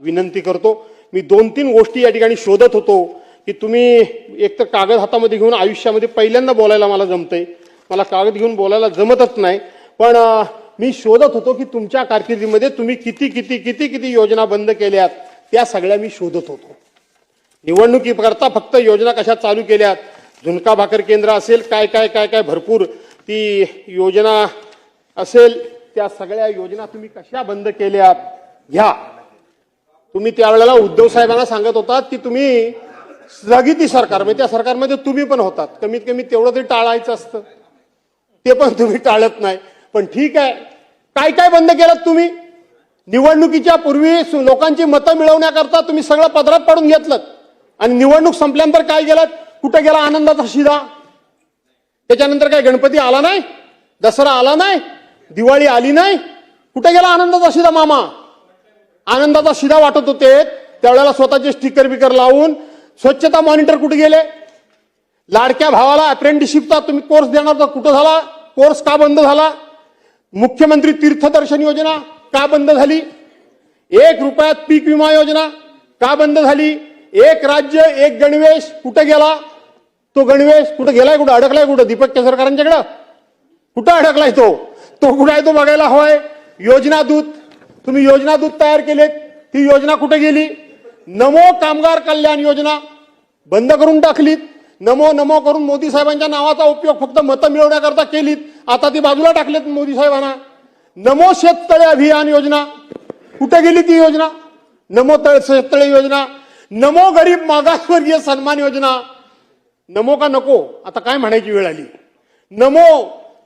विनंती करतो. मी 2-3 गोष्टी या ठिकाणी शोधत होतो की तुम्ही एकतर कागद हातामध्ये घेऊन आयुष्यामध्ये पहिल्यांदा बोलायला मला जमतंय, मला कागद घेऊन बोलायला जमतच नाही, पण मी शोधत होतो की तुमच्या कारकिर्दीमध्ये तुम्ही किती किती किती किती योजना बंद केल्यात, त्या सगळ्या मी शोधत होतो. निवडणुकीकरता फक्त योजना कशा चालू केल्यात, झुणका भाकर केंद्र असेल, काय काय काय काय भरपूर ती योजना असेल, त्या सगळ्या योजना तुम्ही कशा बंद केल्यात घ्या. तुम्ही त्यावेळेला उद्धव साहेबांना सांगत होतात की तुम्ही स्थगिती सरकार, म्हणजे त्या सरकारमध्ये तुम्ही पण होतात, कमीत कमी तेवढं तरी टाळायचं असतं, ते पण तुम्ही टाळत नाही. पण ठीक आहे, काय काय बंद केलं तुम्ही? निवडणुकीच्या पूर्वी लोकांची मतं मिळवण्याकरता तुम्ही सगळं पदरात पाडून घेतलं आणि निवडणूक संपल्यानंतर काय केलं? कुठे गेला आनंदाचा शिदा? त्याच्यानंतर काय गणपती आला नाही, दसरा आला नाही, दिवाळी आली नाही, कुठे गेला आनंदाचा शिदा? मामा आनंदाचा शिदा वाटत होते त्यावेळेला स्वतःचे स्टिकर बिकर लावून. स्वच्छता मॉनिटर कुठे गेले? लाडक्या भावाला अप्रेंटिसशिपचा तुम्ही कोर्स देणार तर कुठं झाला? कोर्स का बंद झाला? मुख्यमंत्री तीर्थदर्शन योजना का बंद झाली? 1 रुपयात पीक विमा योजना का बंद झाली? एक राज्य एक गणवेश कुठे गेला? तो गणवेश कुठे गेलाय? कुठं अडकलाय? कुठं दीपक केसरकरांच्याकडं कुठं अडकलाय? तो कुठे आहे? तो बघायला हवाय. योजना दूत, तुम्ही योजना दूत तयार केलेत, ती योजना कुठे गेली? नमो कामगार कल्याण योजना बंद करून टाकलीत. नमो नमो करून मोदी साहेबांच्या नावाचा उपयोग फक्त मतं मिळवण्याकरता केलीत, आता ती बाजूला टाकलेत मोदी साहेबांना. नमो शेततळे अभियान योजना कुठे गेली ती योजना? नमो शेततळे योजना, नमो गरीब मागासवर्गीय सन्मान योजना, नमो का नको आता काय म्हणायची वेळ आली. नमो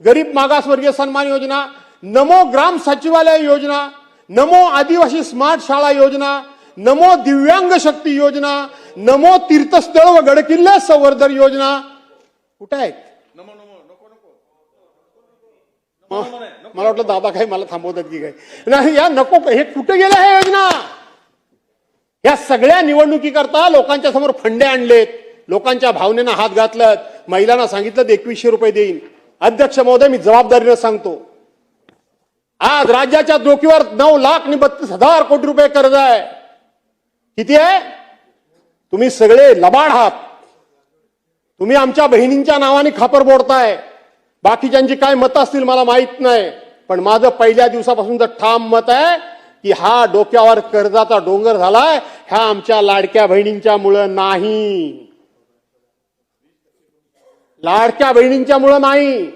गरीब मागासवर्गीय सन्मान योजना, नमो ग्राम सचिवालय योजना, नमो आदिवासी स्मार्ट शाळा योजना, नमो दिव्यांग शक्ती योजना, नमो तीर्थस्थळ व गडकिल्ले संवर्धन योजना कुठे आहेत? मला वाटलं दादा काय मला थांबवतात की काय? नाही, या नको, हे कुठे गेल्या ह्या योजना? या सगळ्या निवडणुकीकरता लोकांच्या समोर फंडे आणलेत, लोकांच्या भावनेनं हात घातलं, महिलांना सांगितलं 2100 रुपये देईन. अध्यक्ष महोदय, मी जबाबदारीनं सांगतो, आज राज्याच्या डोकीवर 9,32,000 कोटी रुपये कर्ज आहे. किती आहे? तुम्ही सगळे लबाड आहात. तुम्ही आमच्या बहिणींच्या नावाने खापर बोडताय. बाकीच्यांची काय मतं असतील मला माहित नाही, पण माझं पहिल्या दिवसापासूनचं ठाम मत आहे की हा डोक्यावर कर्जाचा डोंगर झालाय, ह्या आमच्या लाडक्या बहिणींच्या मुळे नाही, लाडक्या बहिणींच्या मुळे नाही.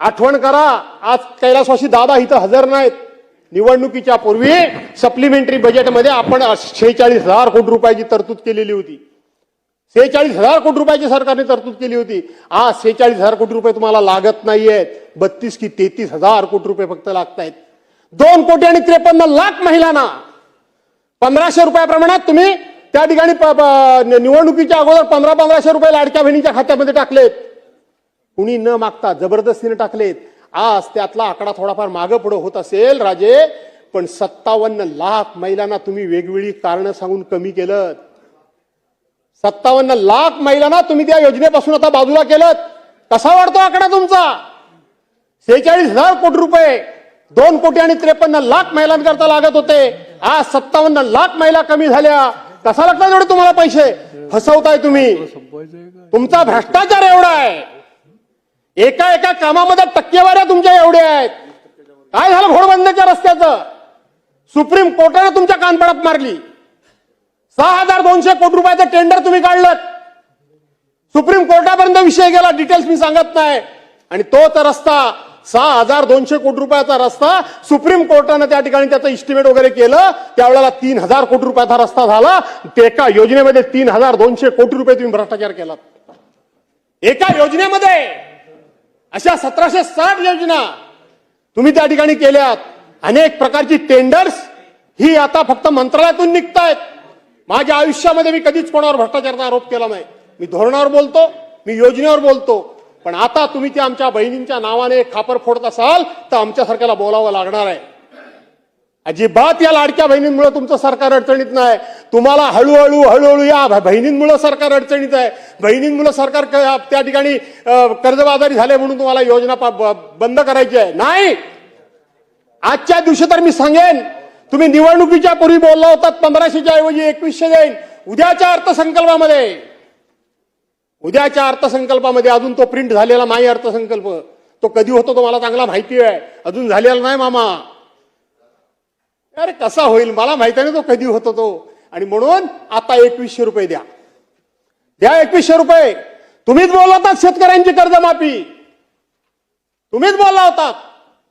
आठवण करा, आज कैलासवासी दादा इथं हजर नाहीत. निवडणुकीच्या पूर्वी सप्लिमेंटरी बजेटमध्ये आपण 46,000 कोटी रुपयाची तरतूद केलेली होती. 46,000 कोटी रुपयाची सरकारने तरतूद केली होती. आज 46,000 कोटी रुपये तुम्हाला लागत नाहीयेत, 32 की 33,000 कोटी रुपये फक्त लागतायत. 2,53,00,000 महिलांना 1,500 रुपयाप्रमाणात तुम्ही त्या ठिकाणी निवडणुकीच्या अगोदर 1500 रुपये लाडक्या बहिणीच्या खात्यामध्ये टाकलेत. कुणी न मागता जबरदस्तीने टाकलेत. आज त्यातला आकडा थोडाफार मागे पुढे होत असेल राजे, पण 57 लाख महिलांना तुम्ही वेगवेगळी कारणं सांगून कमी केलं. 57 लाख महिलांना तुम्ही त्या योजनेपासून आता बाजूला केलं. कसा वाढतो आकडा तुमचा? 46,000 कोटी रुपये 2,53,00,000 महिलांकरता लागत होते, आज 57 लाख महिला कमी झाल्या. कसा लागतात एवढे तुम्हाला पैसे? फसवताय तुम्ही. तुमचा भ्रष्टाचार एवढा आहे, एका एका कामामध्ये टक्केवाऱ्या तुमच्या एवढ्या आहेत. काय झालं घोडबंदरच्या रस्त्याचं? सुप्रीम कोर्टाने तुमच्या कानपडात मारली. 6,200 कोटी रुपयाचं टेंडर तुम्ही काढलं, सुप्रीम कोर्टापर्यंत विषय गेला, डिटेल्स मी सांगत नाही. आणि तोच रस्ता 6,200 कोटी रुपयाचा रस्ता सुप्रीम कोर्टाने त्या ठिकाणी त्याचं इस्टिमेट वगैरे केलं, त्यावेळेला 3,000 कोटी रुपयाचा रस्ता झाला. एका योजनेमध्ये 3,200 कोटी रुपये तुम्ही भ्रष्टाचार केला. एका योजनेमध्ये अशा 1760 योजना तुम्ही त्या ठिकाणी केल्यात. अनेक प्रकारची टेंडर्स ही आता फक्त मंत्रालयातून निघतायत. माझ्या आयुष्यामध्ये मी कधीच कोणावर भ्रष्टाचाराचा आरोप केला नाही. मी धोरणावर बोलतो, मी योजनेवर बोलतो, पण आता तुम्ही त्या आमच्या बहिणींच्या नावाने खापर फोडत असाल तर आमच्यासारख्याला बोलावं लागणार आहे. अजिबात या लाडक्या बहिणींमुळे तुमचं सरकार अडचणीत नाही. तुम्हाला हळूहळू या बहिणींमुळे सरकार अडचणीत आहे. बहिणींमुळे सरकार त्या ठिकाणी कर्जबाजारी झाले म्हणून तुम्हाला योजना बंद करायची आहे. नाही, आजच्या दिवशी तर मी सांगेन तुम्ही निवडणुकीच्या पूर्वी बोलला होतात 1500च्या ऐवजी 2100 देईन. उद्याच्या अर्थसंकल्पामध्ये अजून तो प्रिंट झालेला नाही अर्थसंकल्प. तो कधी होतो तो मला चांगला माहिती आहे, अजून झालेला नाही मामा. अरे कसा होईल मला माहिती नाही तो कधी होतो तो. आणि म्हणून आता 2100 रुपये द्या 2100 रुपये. तुम्हीच बोलला होता शेतकऱ्यांची कर्जमाफी, तुम्हीच बोलला होता.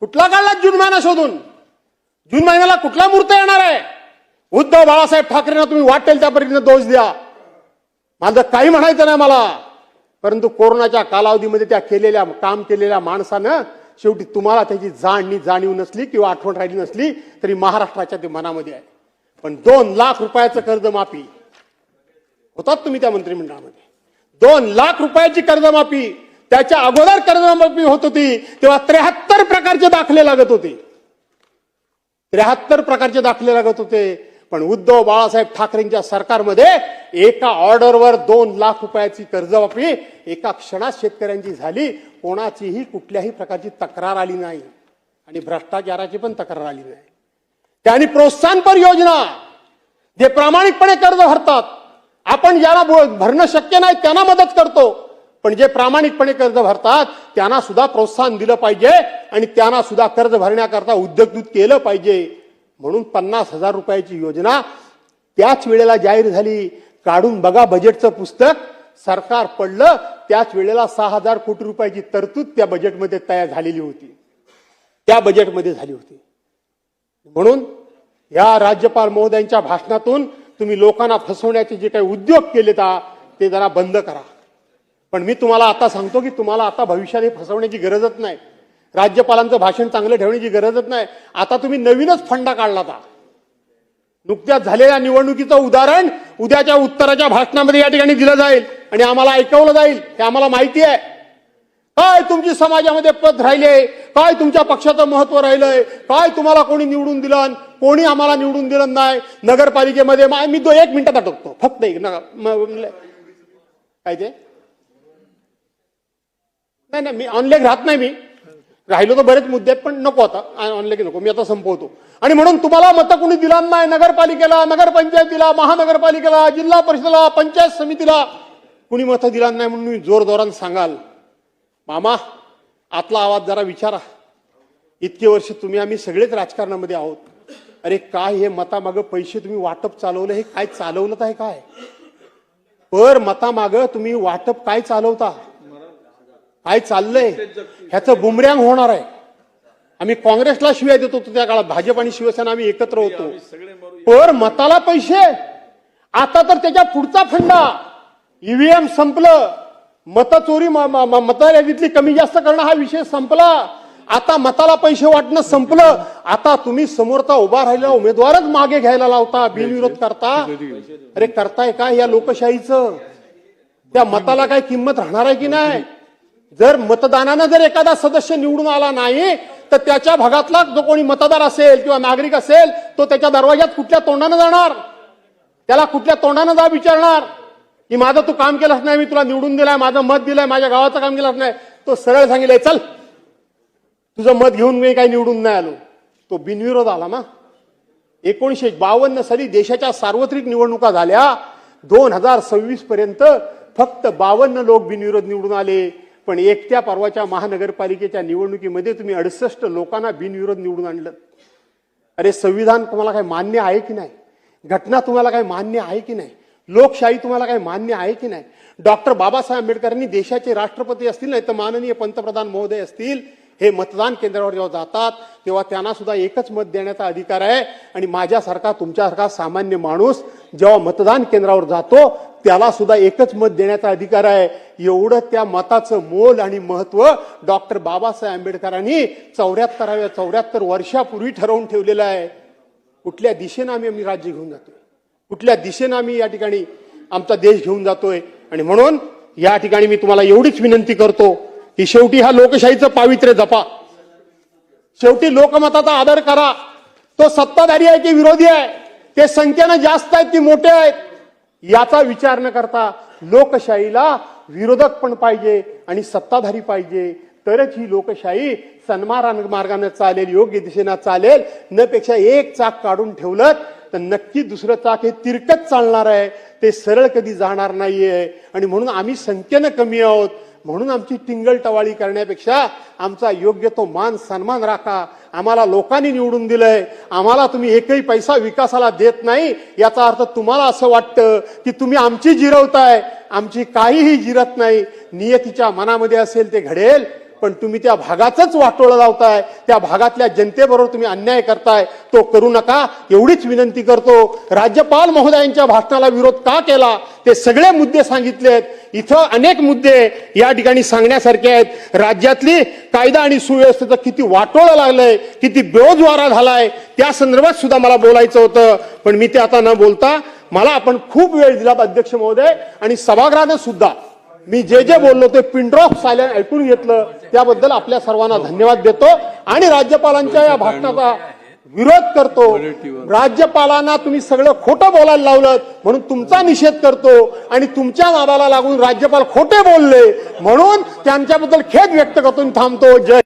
कुठला काढला जून महिना शोधून? जून महिन्याला कुठला मुहूर्त येणार आहे? उद्धव बाळासाहेब ठाकरेंना तुम्ही वाटेल त्या परीने दोष द्या, माझं काही म्हणायचं नाही मला. परंतु कोरोनाच्या कालावधीमध्ये त्या काम केलेल्या माणसानं शेवटी तुम्हाला त्याची जाणीव नसली किंवा आठवण राहिली नसली तरी महाराष्ट्राच्या ते मनामध्ये आहे. पण 2 लाख रुपयाचं कर्जमाफी होतात तुम्ही त्या मंत्रिमंडळामध्ये. 2 लाख रुपयाची कर्जमाफी. त्याच्या अगोदर कर्जमाफी होत होती तेव्हा 73 प्रकारचे दाखले लागत होते. 73 प्रकारचे दाखले लागत होते. पण उद्धव बाळासाहेब ठाकरेंच्या सरकारमध्ये एका ऑर्डरवर 2 लाख रुपयाची कर्जमाफी एका क्षणात शेतकऱ्यांची झाली. कोणाचीही कुठल्याही प्रकारची तक्रार आली नाही आणि भ्रष्टाचाराची पण तक्रार आली नाही. त्यांनी प्रोत्साहनपर योजना, जे प्रामाणिकपणे कर्ज भरतात, आपण ज्याला भरणं शक्य नाही त्यांना मदत करतो, पण जे प्रामाणिकपणे कर्ज भरतात त्यांना सुद्धा प्रोत्साहन दिलं पाहिजे आणि त्यांना सुद्धा कर्ज भरण्याकरता उद्योगदूत केलं पाहिजे. म्हणून 50,000 रुपयाची योजना त्याच वेळेला जाहीर झाली. काढून बघा बजेटचं पुस्तक, सरकार पडलं त्याच वेळेला 6,000 कोटी रुपयाची तरतूद त्या बजेटमध्ये तयार झालेली होती, त्या बजेटमध्ये झाली होती. म्हणून या राज्यपाल महोदयांच्या भाषणातून तुम्ही लोकांना फसवण्याचे जे काही उद्योग केले ते जरा बंद करा. पण मी तुम्हाला आता सांगतो की तुम्हाला आता भविष्यात हे फसवण्याची गरजच नाही. राज्यपालांचं भाषण चांगलं ठेवण्याची गरजच नाही. आता तुम्ही नवीनच फंडा काढला. नुकत्याच झालेल्या निवडणुकीचं उदाहरण उद्याच्या उत्तराच्या भाषणामध्ये या ठिकाणी दिलं जाईल आणि आम्हाला ऐकवलं जाईल. हे आम्हाला माहिती आहे. काय तुमची समाजामध्ये पद राहिले, काय तुमच्या पक्षाचं महत्व राहिलंय, काय तुम्हाला कोणी निवडून दिलं, कोणी आम्हाला निवडून दिलं नाही. नगरपालिकेमध्ये मी 1 मिनिटात अटकतो फक्त काय ते नाही मी ऑनलाईन राहत नाही. मी राहिलो तर बरेच मुद्दे आहेत पण नको आता ऑनलाईन नको. मी आता संपवतो. आणि म्हणून तुम्हाला मतं कोणी दिला नाही. नगरपालिकेला, नगरपंचायतीला, महानगरपालिकेला, जिल्हा परिषदेला, पंचायत समितीला कुणी मतं दिला नाही म्हणून मी जोरदोरानं सांगाल. मामा आतला आवाज जरा विचारा. इतके वर्ष आम्ही सगळेच राजकारणामध्ये आहोत. अरे काय हे मतामागं पैसे तुम्ही वाटप चालवलं, हे काय चालवलं आहे काय? पर मतामागं तुम्ही वाटप काय चालवता, काय चाललंय ह्याचं बुमरँग होणार आहे. आम्ही काँग्रेसला शिव्या देत होतो त्या काळात, भाजप आणि शिवसेना आम्ही एकत्र होतो. पर मताला पैसे, आता तर त्याच्या पुढचा फंडा. ईव्हीएम संपलं, मतचोरी मतदारातली कमी जास्त करणं हा विषय संपला. आता मताला पैसे वाटणं संपलं. आता तुम्ही समोरचा उभा राहिलेला उमेदवारच मागे घ्यायला लावता, बिनविरोध करता. अरे करताय काय या लोकशाहीचं? त्या मताला काय किंमत राहणार आहे की नाही? जर मतदानानं जर एखादा सदस्य निवडून आला नाही तर त्याच्या भागातला जो कोणी मतदार असेल किंवा नागरिक असेल तो त्याच्या दरवाज्यात कुठल्या तोंडानं जाणार? त्याला कुठल्या तोंडानं जा विचारणार की माझं तू काम केलंच नाही, मी तुला निवडून दिलाय, माझं मत दिलंय, माझ्या गावाचं काम केलंच नाही. तो सरळ सांगितलंय चल तुझं मत घेऊन मी काही निवडून नाही आलो. तो बिनविरोध आला ना. 1952 साली देशाच्या सार्वत्रिक निवडणुका झाल्या. 2026 पर्यंत फक्त 52 लोक बिनविरोध निवडून आले. पण एकट्या परवाच्या महानगरपालिकेच्या निवडणुकीमध्ये तुम्ही 68 लोकांना बिनविरोध निवडून आणलं. अरे संविधान तुम्हाला काय मान्य आहे की नाही? घटना तुम्हाला काय मान्य आहे की नाही? लोकशाही तुम्हाला काय मान्य आहे की नाही? डॉक्टर बाबासाहेब आंबेडकरांनी देशाचे राष्ट्रपती असतील नाही तर माननीय पंतप्रधान महोदय असतील, हे मतदान केंद्रावर जेव्हा जातात तेव्हा त्यांना सुद्धा एकच मत देण्याचा अधिकार आहे. आणि माझ्यासारखा तुमच्यासारखा सामान्य माणूस जेव्हा मतदान केंद्रावर जातो त्याला सुद्धा एकच मत देण्याचा अधिकार आहे. एवढं त्या मताचं मोल आणि महत्व डॉक्टर बाबासाहेब आंबेडकरांनी 74 वर्षापूर्वी ठरवून ठेवलेलं आहे. कुठल्या दिशेनं आम्ही राज्य घेऊन जातोय, कुठल्या दिशेनं आम्ही या ठिकाणी आमचा देश घेऊन जातोय. आणि म्हणून या ठिकाणी मी तुम्हाला एवढीच विनंती करतो की शेवटी हा लोकशाहीचं पावित्र्य जपा. शेवटी लोकमताचा आदर करा. तो सत्ताधारी आहे की विरोधी आहे, ते संख्येनं जास्त आहेत की मोठे आहेत, याचा विचार न करता लोकशाहीला विरोधक पण पाहिजे आणि सत्ताधारी पाहिजे, तरच ही लोकशाही सन्मान मार्गाने चालेल, योग्य दिशेनं चालेल. न पेक्षा एक चाक काढून ठेवलं तर नक्की दुसरं चाक हे तिरकत चालणार आहे, ते सरळ कधी जाणार नाहीये. आणि म्हणून आम्ही संख्येनं कमी आहोत, म्हणून आमची टिंगलटवाळी करण्यापेक्षा आमचा योग्य तो मान सन्मान राखा. आम्हाला लोकांनी निवडून दिलंय, आम्हाला तुम्ही एकही पैसा विकासाला देत नाही, याचा अर्थ तुम्हाला असं वाटतं की तुम्ही आमची जिरवताय. आमची काहीही जिरत नाही. नियतीच्या मनामध्ये असेल ते घडेल, पण तुम्ही त्या भागाचंच वाटोळं लावताय, त्या भागातल्या जनतेबरोबर तुम्ही अन्याय करताय. तो करू नका एवढीच विनंती करतो. राज्यपाल महोदयांच्या भाषणाला विरोध का केला ते सगळे मुद्दे सांगितलेत. इथं अनेक मुद्दे या ठिकाणी सांगण्यासारखे आहेत. राज्यातली कायदा आणि सुव्यवस्थेचं किती वाटोळं लागलंय, किती बेरोजगार झालाय, त्या संदर्भात सुद्धा मला बोलायचं होतं, पण मी ते आता न बोलता मला आपण खूप वेळ दिला अध्यक्ष महोदय. आणि सभागृहाने सुद्धा मी जे जे बोललो ते पिन ड्रॉप सायलेंट ऐकून घेतलं, त्याबद्दल आपल्या सर्वांना धन्यवाद देतो. आणि राज्यपालांच्या या भाषणाचा विरोध करतो. राज्यपालांना तुम्ही सगळं खोटं बोलायला लावलं म्हणून तुमचा निषेध करतो. आणि तुमच्या नादाला लागून राज्यपाल खोटे बोलले म्हणून त्यांच्याबद्दल खेद व्यक्त करतो. थांबतो. जय